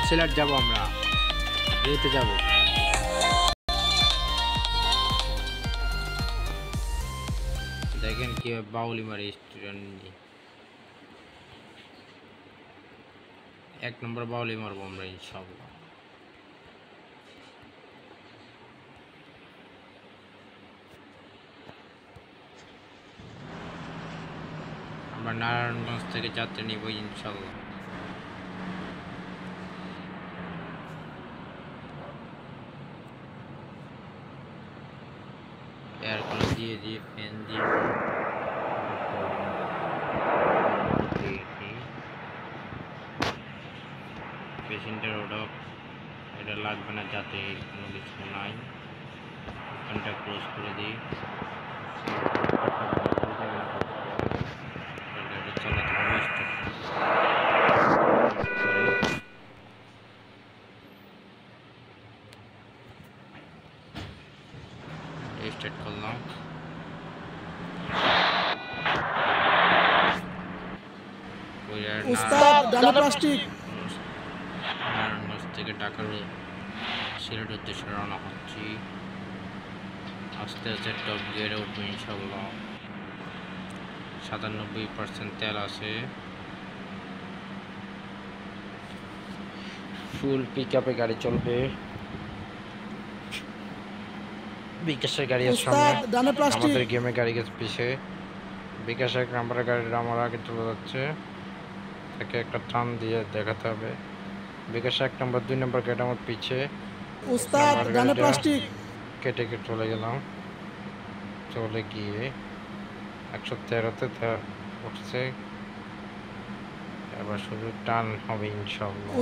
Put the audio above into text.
সিলেট যাব, আমরা যেতে যাব। দেখেন কিভাবে বাউলি মারে স্টুডেন্ট। 1 নম্বর বাউলি মারবো আমরা ইনশাআল্লাহ। আমরা নারায়ণগঞ্জ থেকে যাত্রা নিব ইনশাআল্লাহ। এয়ার কুলার দিয়ে ফ্যান দিয়ে পেশেন্টের ওটা এটা লাগবে না, যাতে কোনো কিছু নাই। দোকানটা ক্লোজ করে দিই। স্টার্ট করলাম। নারায়ণগঞ্জ থেকে ঢাকার সিলেট উদ্দেশ্যে রওনা হচ্ছি। আস্তে আস্তে টপ গিয়ারে উঠবো ইনশাল্লাহ। 97% তেল আছে। ফুল পিক আপে গাড়ি চলবে। বিকাশের গাড়ি আছে সামনে, আমাদের গেমে গাড়ি গেছে পিছে। বিকাশের 1 নম্বরের গাড়িটা আমার আগে চলে যাচ্ছে, তাকে একটা টান দিয়ে দেখাতে হবে। বিকাশ 1 নম্বর 2 নম্বর গাড়িটা আমার পিছে। কেটে চলে গেলাম। চলে গিয়ে 113-তে উঠছে। এবার শুধু টান হবে ইনশাআল্লাহ।